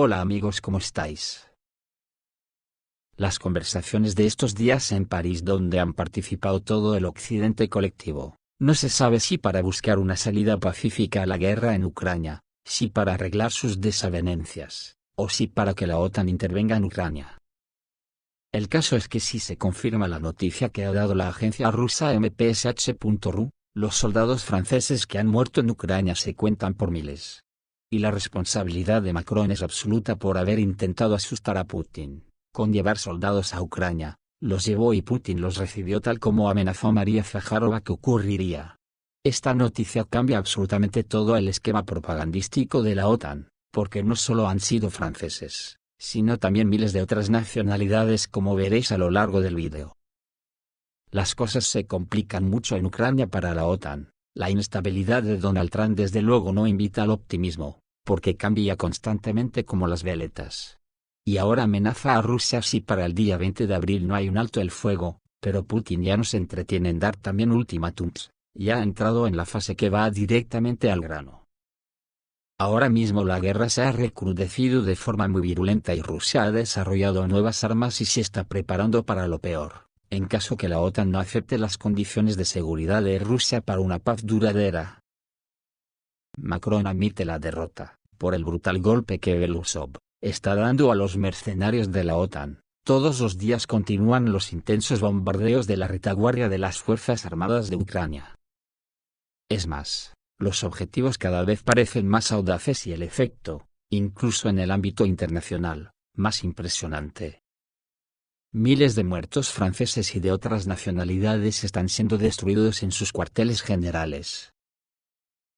Hola amigos, ¿cómo estáis? Las conversaciones de estos días en París, donde han participado todo el occidente colectivo, no se sabe si para buscar una salida pacífica a la guerra en Ucrania, si para arreglar sus desavenencias, o si para que la OTAN intervenga en Ucrania. El caso es que si se confirma la noticia que ha dado la agencia rusa MPSH.ru, los soldados franceses que han muerto en Ucrania se cuentan por miles. Y la responsabilidad de Macron es absoluta por haber intentado asustar a Putin, con llevar soldados a Ucrania. Los llevó y Putin los recibió tal como amenazó María Zaharova que ocurriría. Esta noticia cambia absolutamente todo el esquema propagandístico de la OTAN, porque no solo han sido franceses, sino también miles de otras nacionalidades, como veréis a lo largo del vídeo. Las cosas se complican mucho en Ucrania para la OTAN. La inestabilidad de Donald Trump desde luego no invita al optimismo, porque cambia constantemente como las veletas. Y ahora amenaza a Rusia si para el día 20 de abril no hay un alto el fuego, pero Putin ya no se entretiene en dar también ultimátums, ya ha entrado en la fase que va directamente al grano. Ahora mismo la guerra se ha recrudecido de forma muy virulenta y Rusia ha desarrollado nuevas armas y se está preparando para lo peor, en caso que la OTAN no acepte las condiciones de seguridad de Rusia para una paz duradera. Macron admite la derrota, por el brutal golpe que Belousov está dando a los mercenarios de la OTAN. Todos los días continúan los intensos bombardeos de la retaguardia de las Fuerzas Armadas de Ucrania. Es más, los objetivos cada vez parecen más audaces y el efecto, incluso en el ámbito internacional, más impresionante. Miles de muertos franceses y de otras nacionalidades están siendo destruidos en sus cuarteles generales.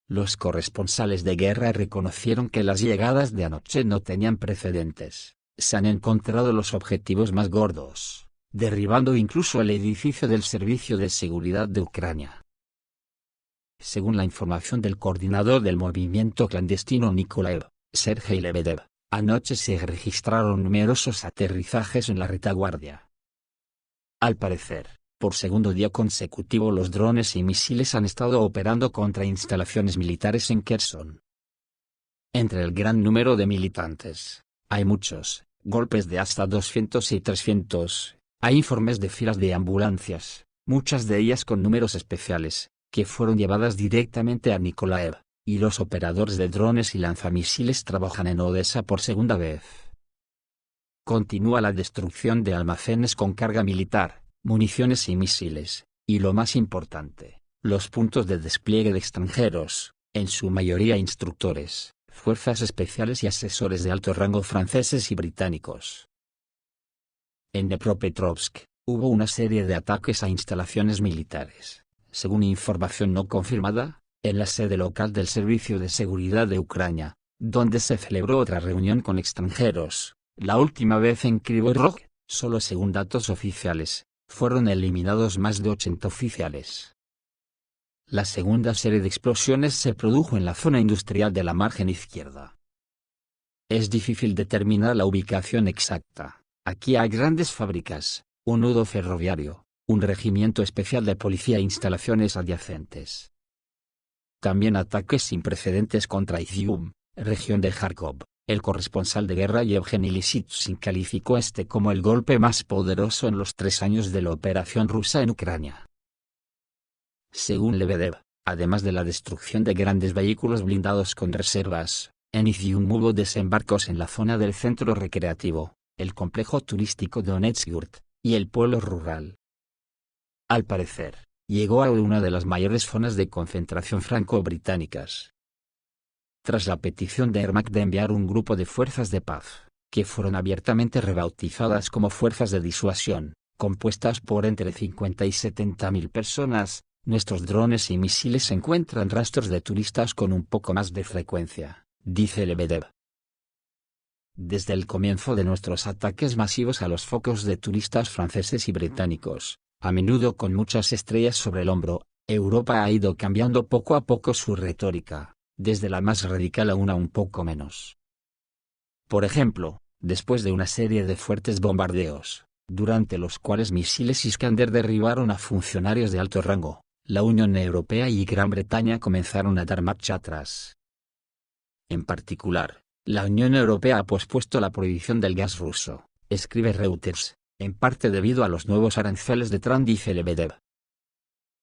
Los corresponsales de guerra reconocieron que las llegadas de anoche no tenían precedentes. Se han encontrado los objetivos más gordos, derribando incluso el edificio del Servicio de Seguridad de Ucrania. Según la información del coordinador del movimiento clandestino Nikolaev, Sergei Lebedev, anoche se registraron numerosos aterrizajes en la retaguardia. Al parecer, por segundo día consecutivo los drones y misiles han estado operando contra instalaciones militares en Kherson. Entre el gran número de militantes, hay muchos golpes de hasta 200 y 300, hay informes de filas de ambulancias, muchas de ellas con números especiales, que fueron llevadas directamente a Nikolaev, y los operadores de drones y lanzamisiles trabajan en Odessa por segunda vez. Continúa la destrucción de almacenes con carga militar, municiones y misiles, y lo más importante, los puntos de despliegue de extranjeros, en su mayoría instructores, fuerzas especiales y asesores de alto rango franceses y británicos. En Dnepropetrovsk, hubo una serie de ataques a instalaciones militares, según información no confirmada, en la sede local del Servicio de Seguridad de Ucrania, donde se celebró otra reunión con extranjeros. La última vez en Kryvyi Rog, solo según datos oficiales, fueron eliminados más de 80 oficiales. La segunda serie de explosiones se produjo en la zona industrial de la margen izquierda. Es difícil determinar la ubicación exacta. Aquí hay grandes fábricas, un nudo ferroviario, un regimiento especial de policía e instalaciones adyacentes. También ataques sin precedentes contra Izium, región de Kharkov. El corresponsal de guerra Yevgeny Lisitsyn calificó este como el golpe más poderoso en los 3 años de la operación rusa en Ucrania. Según Lebedev, además de la destrucción de grandes vehículos blindados con reservas, en Izium hubo desembarcos en la zona del centro recreativo, el complejo turístico de Onetsyurt, y el pueblo rural. Al parecer, llegó a una de las mayores zonas de concentración franco-británicas. Tras la petición de Ermak de enviar un grupo de fuerzas de paz, que fueron abiertamente rebautizadas como fuerzas de disuasión, compuestas por entre 50 y 70.000 personas, nuestros drones y misiles encuentran rastros de turistas con un poco más de frecuencia, dice Lebedev. Desde el comienzo de nuestros ataques masivos a los focos de turistas franceses y británicos, a menudo con muchas estrellas sobre el hombro, Europa ha ido cambiando poco a poco su retórica, desde la más radical a una un poco menos. Por ejemplo, después de una serie de fuertes bombardeos, durante los cuales misiles Iskander derribaron a funcionarios de alto rango, la Unión Europea y Gran Bretaña comenzaron a dar marcha atrás. En particular, La Unión Europea ha pospuesto la prohibición del gas ruso, escribe Reuters, en parte debido a los nuevos aranceles de Trump, dice Lebedev.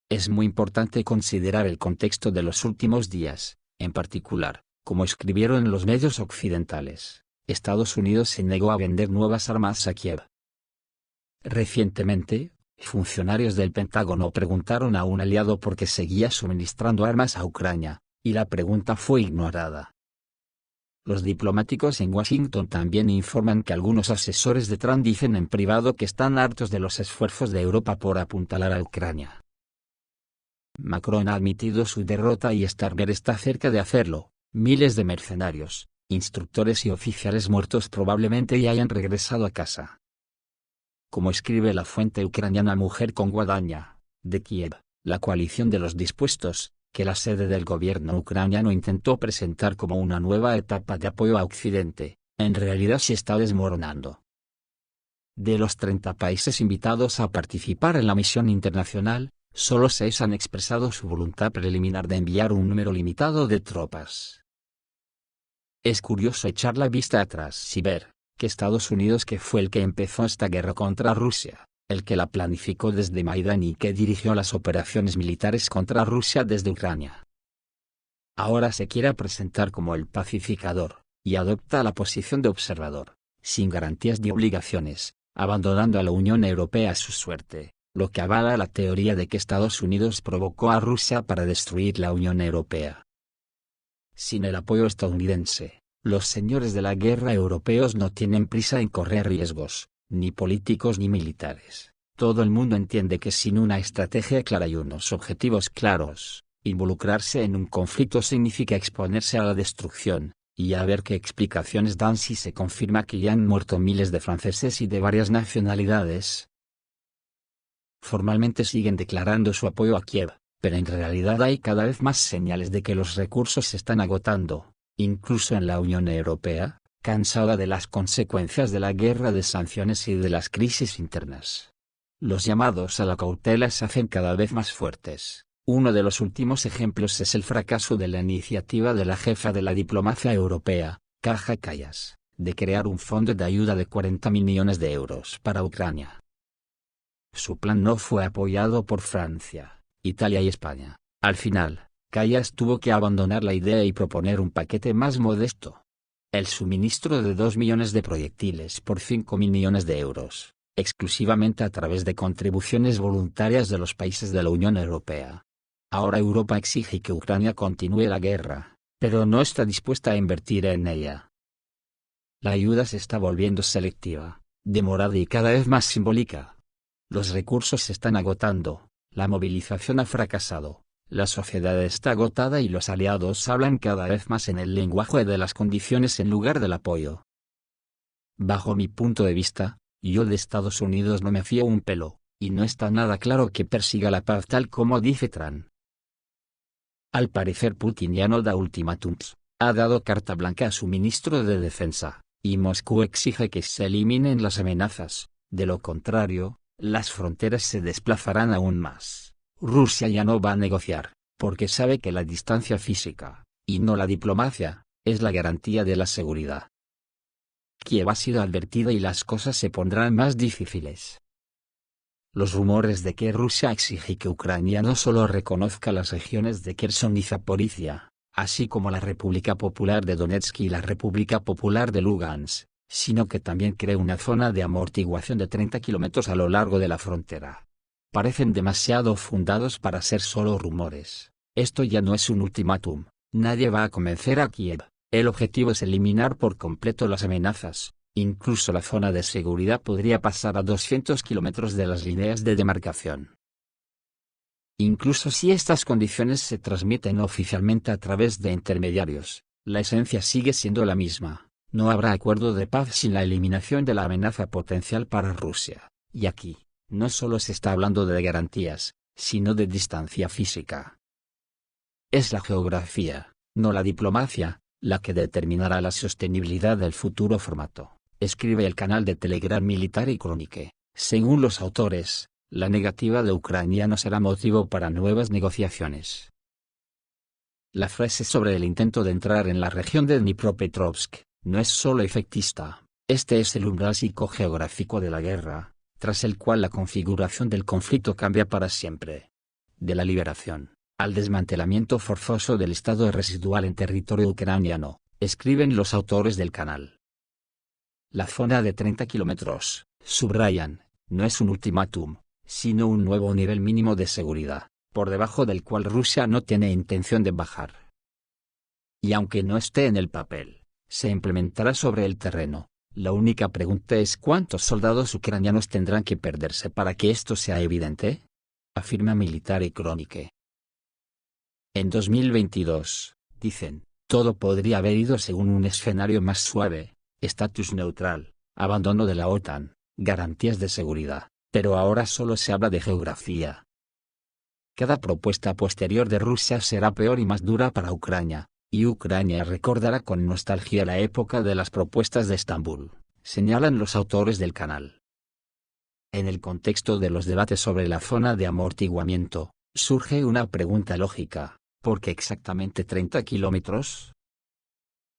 Es muy importante considerar el contexto de los últimos días, en particular, como escribieron los medios occidentales, Estados Unidos se negó a vender nuevas armas a Kiev. Recientemente, funcionarios del Pentágono preguntaron a un aliado por qué seguía suministrando armas a Ucrania, y la pregunta fue ignorada. Los diplomáticos en Washington también informan que algunos asesores de Trump dicen en privado que están hartos de los esfuerzos de Europa por apuntalar a Ucrania. Macron ha admitido su derrota y Starmer está cerca de hacerlo. Miles de mercenarios, instructores y oficiales muertos probablemente ya hayan regresado a casa. Como escribe la fuente ucraniana Mujer con Guadaña, de Kiev, la coalición de los dispuestos, que la sede del gobierno ucraniano intentó presentar como una nueva etapa de apoyo a Occidente, en realidad se está desmoronando. De los 30 países invitados a participar en la misión internacional, solo 6 han expresado su voluntad preliminar de enviar un número limitado de tropas. Es curioso echar la vista atrás y ver que Estados Unidos, que fue el que empezó esta guerra contra Rusia, el que la planificó desde Maidán y que dirigió las operaciones militares contra Rusia desde Ucrania, ahora se quiere presentar como el pacificador, y adopta la posición de observador, sin garantías ni obligaciones, abandonando a la Unión Europea a su suerte, lo que avala la teoría de que Estados Unidos provocó a Rusia para destruir la Unión Europea. Sin el apoyo estadounidense, los señores de la guerra europeos no tienen prisa en correr riesgos, ni políticos ni militares. Todo el mundo entiende que sin una estrategia clara y unos objetivos claros, involucrarse en un conflicto significa exponerse a la destrucción, y a ver qué explicaciones dan si se confirma que ya han muerto miles de franceses y de varias nacionalidades. Formalmente siguen declarando su apoyo a Kiev, pero en realidad hay cada vez más señales de que los recursos se están agotando, incluso en la Unión Europea, cansada de las consecuencias de la guerra de sanciones y de las crisis internas. Los llamados a la cautela se hacen cada vez más fuertes. Uno de los últimos ejemplos es el fracaso de la iniciativa de la jefa de la diplomacia europea, Kaja Kallas, de crear un fondo de ayuda de 40 millones de euros para Ucrania. Su plan no fue apoyado por Francia, Italia y España. Al final, Kallas tuvo que abandonar la idea y proponer un paquete más modesto. El suministro de 2 millones de proyectiles por 5 millones de euros, exclusivamente a través de contribuciones voluntarias de los países de la Unión Europea. Ahora Europa exige que Ucrania continúe la guerra, pero no está dispuesta a invertir en ella. La ayuda se está volviendo selectiva, demorada y cada vez más simbólica. Los recursos se están agotando, la movilización ha fracasado, la sociedad está agotada y los aliados hablan cada vez más en el lenguaje de las condiciones en lugar del apoyo. Bajo mi punto de vista, yo de Estados Unidos no me fío un pelo, y no está nada claro que persiga la paz tal como dice Trump. Al parecer Putin ya no da ultimátums, ha dado carta blanca a su ministro de Defensa, y Moscú exige que se eliminen las amenazas, de lo contrario, las fronteras se desplazarán aún más. Rusia ya no va a negociar, porque sabe que la distancia física, y no la diplomacia, es la garantía de la seguridad. Kiev ha sido advertida y las cosas se pondrán más difíciles. Los rumores de que Rusia exige que Ucrania no solo reconozca las regiones de Kherson y Zaporizhia, así como la República Popular de Donetsk y la República Popular de Lugansk, sino que también cree una zona de amortiguación de 30 kilómetros a lo largo de la frontera, parecen demasiado fundados para ser solo rumores. Esto ya no es un ultimátum, nadie va a convencer a Kiev, el objetivo es eliminar por completo las amenazas. Incluso la zona de seguridad podría pasar a 200 kilómetros de las líneas de demarcación. Incluso si estas condiciones se transmiten oficialmente a través de intermediarios, la esencia sigue siendo la misma. No habrá acuerdo de paz sin la eliminación de la amenaza potencial para Rusia. Y aquí, no solo se está hablando de garantías, sino de distancia física. Es la geografía, no la diplomacia, la que determinará la sostenibilidad del futuro formato. Escribe el canal de Telegram Militar y Crónica. Según los autores, la negativa de Ucrania no será motivo para nuevas negociaciones. La frase sobre el intento de entrar en la región de Dnipropetrovsk, no es solo efectista, este es el umbral psicogeográfico de la guerra, tras el cual la configuración del conflicto cambia para siempre. De la liberación al desmantelamiento forzoso del estado residual en territorio ucraniano, escriben los autores del canal. La zona de 30 kilómetros, subrayan, no es un ultimátum, sino un nuevo nivel mínimo de seguridad, por debajo del cual Rusia no tiene intención de bajar. Y aunque no esté en el papel, se implementará sobre el terreno. La única pregunta es ¿cuántos soldados ucranianos tendrán que perderse para que esto sea evidente? Afirma Militar y Crónica. En 2022, dicen, todo podría haber ido según un escenario más suave, estatus neutral, abandono de la OTAN, garantías de seguridad, pero ahora solo se habla de geografía. Cada propuesta posterior de Rusia será peor y más dura para Ucrania, y Ucrania recordará con nostalgia la época de las propuestas de Estambul, señalan los autores del canal. En el contexto de los debates sobre la zona de amortiguamiento, surge una pregunta lógica. ¿Por qué exactamente 30 kilómetros?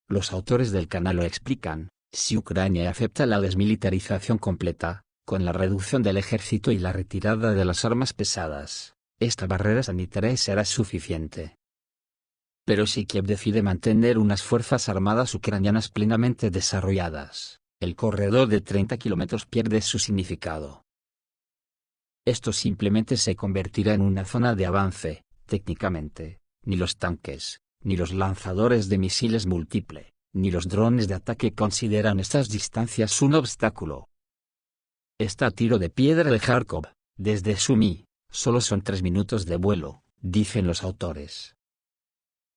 Los autores del canal lo explican, si Ucrania acepta la desmilitarización completa, con la reducción del ejército y la retirada de las armas pesadas, esta barrera sanitaria será suficiente. Pero si Kiev decide mantener unas fuerzas armadas ucranianas plenamente desarrolladas, el corredor de 30 kilómetros pierde su significado. Esto simplemente se convertirá en una zona de avance, técnicamente. Ni los tanques, ni los lanzadores de misiles múltiple, ni los drones de ataque consideran estas distancias un obstáculo. Está a tiro de piedra de Kharkov, desde Sumy, solo son 3 minutos de vuelo, dicen los autores.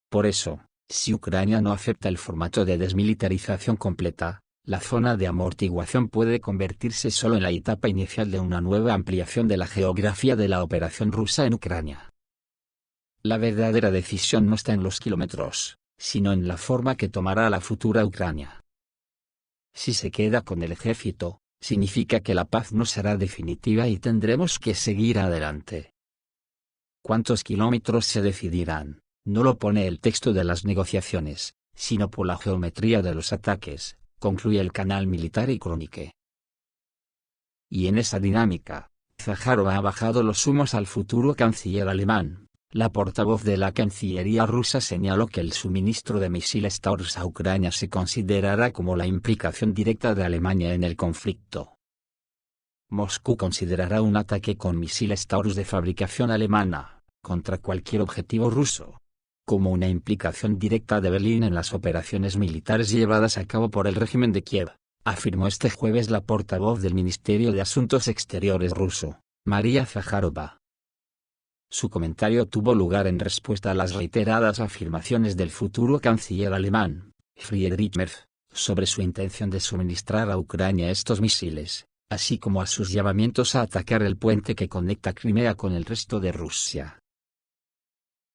Por eso, si Ucrania no acepta el formato de desmilitarización completa, la zona de amortiguación puede convertirse solo en la etapa inicial de una nueva ampliación de la geografía de la operación rusa en Ucrania. La verdadera decisión no está en los kilómetros, sino en la forma que tomará la futura Ucrania. Si se queda con el ejército, significa que la paz no será definitiva y tendremos que seguir adelante. ¿Cuántos kilómetros se decidirán? No lo pone el texto de las negociaciones, sino por la geometría de los ataques, concluye el canal Militar y Crónica. Y en esa dinámica, Zaharov ha bajado los humos al futuro canciller alemán. La portavoz de la Cancillería rusa señaló que el suministro de misiles Taurus a Ucrania se considerará como la implicación directa de Alemania en el conflicto. Moscú considerará un ataque con misiles Taurus de fabricación alemana, contra cualquier objetivo ruso, como una implicación directa de Berlín en las operaciones militares llevadas a cabo por el régimen de Kiev, afirmó este jueves la portavoz del Ministerio de Asuntos Exteriores ruso, María Zaharova. Su comentario tuvo lugar en respuesta a las reiteradas afirmaciones del futuro canciller alemán, Friedrich Merz, sobre su intención de suministrar a Ucrania estos misiles, así como a sus llamamientos a atacar el puente que conecta Crimea con el resto de Rusia.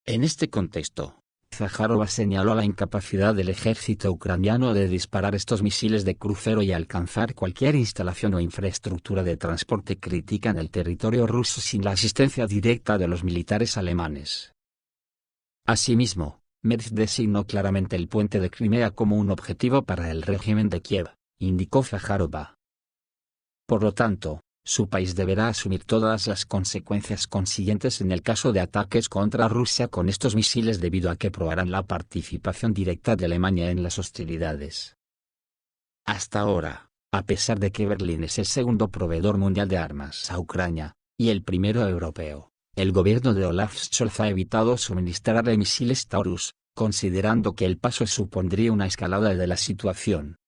En este contexto, Zaharova señaló la incapacidad del ejército ucraniano de disparar estos misiles de crucero y alcanzar cualquier instalación o infraestructura de transporte crítica en el territorio ruso sin la asistencia directa de los militares alemanes. Asimismo, Merz designó claramente el puente de Crimea como un objetivo para el régimen de Kiev, indicó Zaharova. Por lo tanto, su país deberá asumir todas las consecuencias consiguientes en el caso de ataques contra Rusia con estos misiles debido a que probarán la participación directa de Alemania en las hostilidades. Hasta ahora, a pesar de que Berlín es el segundo proveedor mundial de armas a Ucrania, y el primero europeo, el gobierno de Olaf Scholz ha evitado suministrarle misiles Taurus, considerando que el paso supondría una escalada de la situación.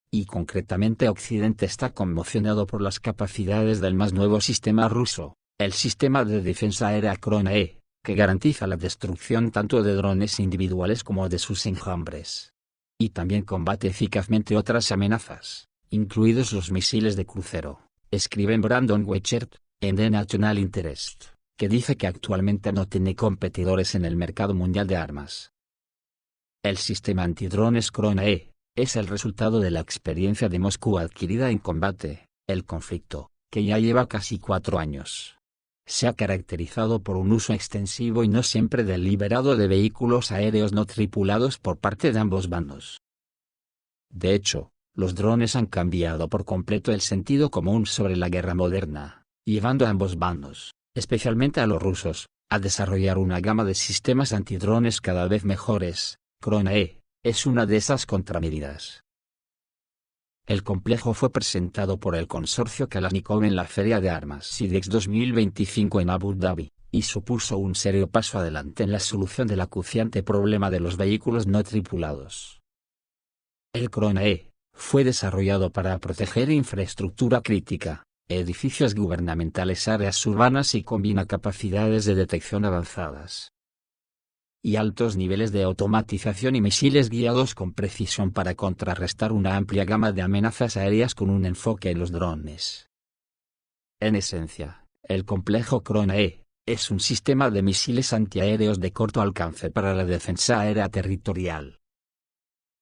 Y concretamente Occidente está conmocionado por las capacidades del más nuevo sistema ruso, el sistema de defensa aérea Krone, que garantiza la destrucción tanto de drones individuales como de sus enjambres. Y también combate eficazmente otras amenazas, incluidos los misiles de crucero, escribe Brandon Weichert, en The National Interest, que dice que actualmente no tiene competidores en el mercado mundial de armas. El sistema antidrones Krone es el resultado de la experiencia de Moscú adquirida en combate, el conflicto, que ya lleva casi 4 años. Se ha caracterizado por un uso extensivo y no siempre deliberado de vehículos aéreos no tripulados por parte de ambos bandos. De hecho, los drones han cambiado por completo el sentido común sobre la guerra moderna, llevando a ambos bandos, especialmente a los rusos, a desarrollar una gama de sistemas antidrones cada vez mejores. Krone es una de esas contramedidas. El complejo fue presentado por el consorcio Kalashnikov en la Feria de Armas SIDEX 2025 en Abu Dhabi, y supuso un serio paso adelante en la solución del acuciante problema de los vehículos no tripulados. El Krone fue desarrollado para proteger infraestructura crítica, edificios gubernamentales, áreas urbanas y combina capacidades de detección avanzadas y altos niveles de automatización y misiles guiados con precisión para contrarrestar una amplia gama de amenazas aéreas con un enfoque en los drones. En esencia, el complejo Krone es un sistema de misiles antiaéreos de corto alcance para la defensa aérea territorial.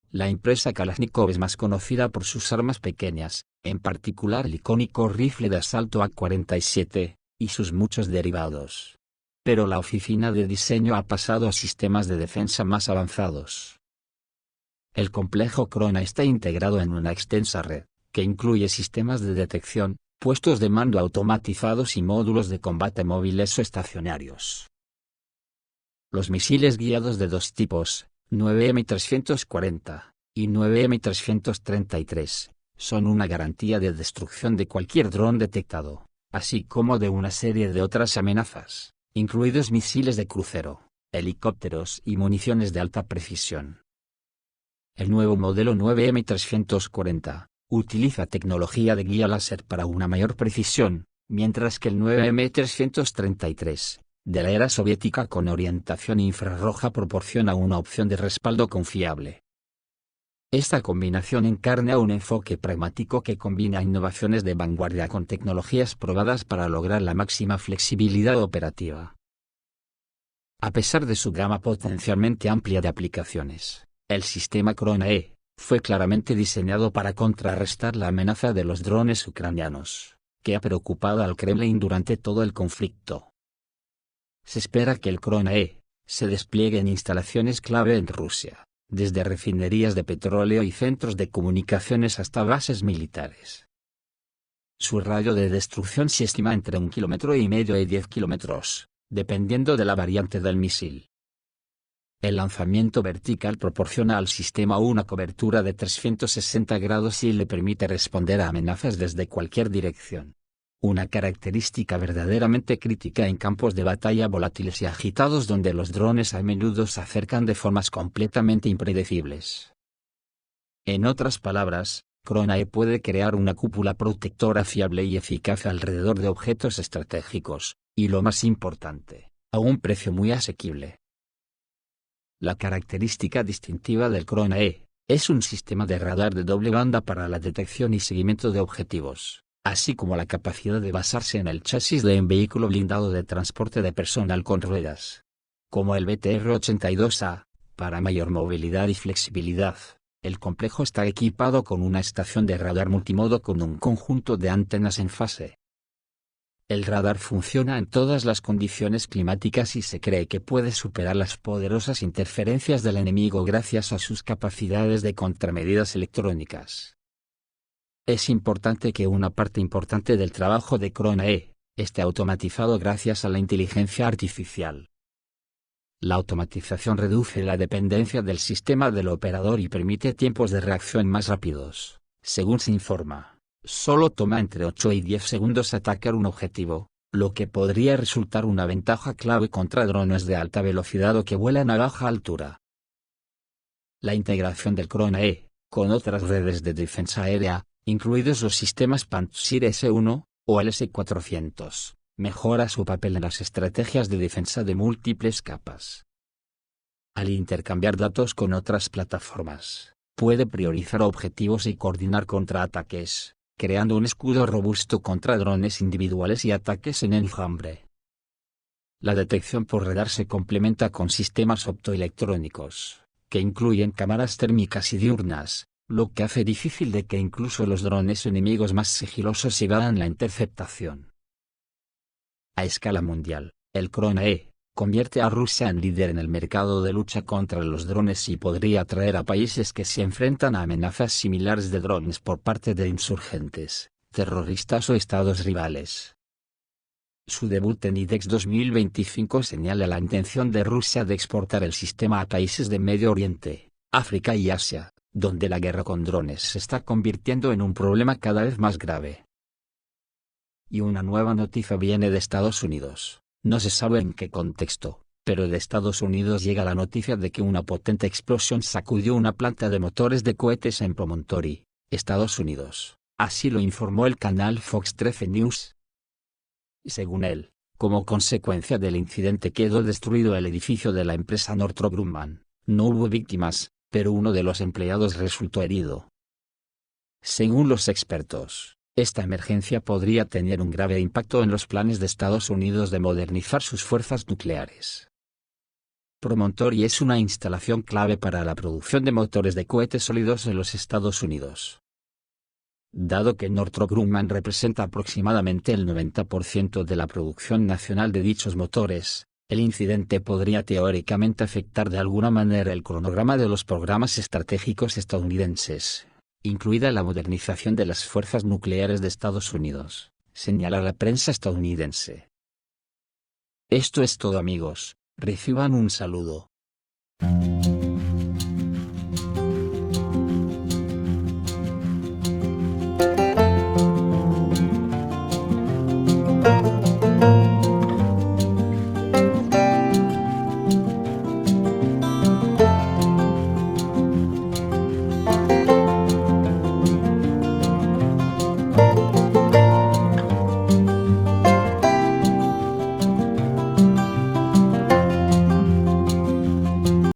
La empresa Kalashnikov es más conocida por sus armas pequeñas, en particular el icónico rifle de asalto AK-47, y sus muchos derivados. Pero la oficina de diseño ha pasado a sistemas de defensa más avanzados. El complejo Krone está integrado en una extensa red, que incluye sistemas de detección, puestos de mando automatizados y módulos de combate móviles o estacionarios. Los misiles guiados de dos tipos, 9M340 y 9M333, son una garantía de destrucción de cualquier dron detectado, así como de una serie de otras amenazas, incluidos misiles de crucero, helicópteros y municiones de alta precisión. El nuevo modelo 9M340 utiliza tecnología de guía láser para una mayor precisión, mientras que el 9M333, de la era soviética con orientación infrarroja, proporciona una opción de respaldo confiable. Esta combinación encarna un enfoque pragmático que combina innovaciones de vanguardia con tecnologías probadas para lograr la máxima flexibilidad operativa. A pesar de su gama potencialmente amplia de aplicaciones, el sistema Krone fue claramente diseñado para contrarrestar la amenaza de los drones ucranianos, que ha preocupado al Kremlin durante todo el conflicto. Se espera que el Krone se despliegue en instalaciones clave en Rusia, desde refinerías de petróleo y centros de comunicaciones hasta bases militares. Su radio de destrucción se estima entre 1,5 kilómetros y 10 kilómetros, dependiendo de la variante del misil. El lanzamiento vertical proporciona al sistema una cobertura de 360 grados y le permite responder a amenazas desde cualquier dirección. Una característica verdaderamente crítica en campos de batalla volátiles y agitados donde los drones a menudo se acercan de formas completamente impredecibles. En otras palabras, Krone puede crear una cúpula protectora fiable y eficaz alrededor de objetos estratégicos, y lo más importante, a un precio muy asequible. La característica distintiva del Krone es un sistema de radar de doble banda para la detección y seguimiento de objetivos, así como la capacidad de basarse en el chasis de un vehículo blindado de transporte de personal con ruedas, como el BTR-82A, para mayor movilidad y flexibilidad. El complejo está equipado con una estación de radar multimodo con un conjunto de antenas en fase. El radar funciona en todas las condiciones climáticas y se cree que puede superar las poderosas interferencias del enemigo gracias a sus capacidades de contramedidas electrónicas. Es importante que una parte importante del trabajo de Krone esté automatizado gracias a la inteligencia artificial. La automatización reduce la dependencia del sistema del operador y permite tiempos de reacción más rápidos. Según se informa, solo toma entre 8 y 10 segundos atacar un objetivo, lo que podría resultar una ventaja clave contra drones de alta velocidad o que vuelan a baja altura. La integración del Krone con otras redes de defensa aérea, incluidos los sistemas Pantsir S-1 o el S-400, mejora su papel en las estrategias de defensa de múltiples capas. Al intercambiar datos con otras plataformas, puede priorizar objetivos y coordinar contraataques, creando un escudo robusto contra drones individuales y ataques en enjambre. La detección por radar se complementa con sistemas optoelectrónicos, que incluyen cámaras térmicas y diurnas, lo que hace difícil de que incluso los drones enemigos más sigilosos evadan la interceptación. A escala mundial, el Krone convierte a Rusia en líder en el mercado de lucha contra los drones y podría atraer a países que se enfrentan a amenazas similares de drones por parte de insurgentes, terroristas o estados rivales. Su debut en IDEX 2025 señala la intención de Rusia de exportar el sistema a países de Medio Oriente, África y Asia, donde la guerra con drones se está convirtiendo en un problema cada vez más grave. Y una nueva noticia viene de Estados Unidos. No se sabe en qué contexto, pero de Estados Unidos llega la noticia de que una potente explosión sacudió una planta de motores de cohetes en Promontory, Estados Unidos. Así lo informó el canal Fox 13 News. Según él, como consecuencia del incidente quedó destruido el edificio de la empresa Northrop Grumman. No hubo víctimas, pero uno de los empleados resultó herido. Según los expertos, esta emergencia podría tener un grave impacto en los planes de Estados Unidos de modernizar sus fuerzas nucleares. Promontory es una instalación clave para la producción de motores de cohetes sólidos en los Estados Unidos. Dado que Northrop Grumman representa aproximadamente el 90% de la producción nacional de dichos motores, el incidente podría teóricamente afectar de alguna manera el cronograma de los programas estratégicos estadounidenses, incluida la modernización de las fuerzas nucleares de Estados Unidos, señala la prensa estadounidense. Esto es todo, amigos, reciban un saludo.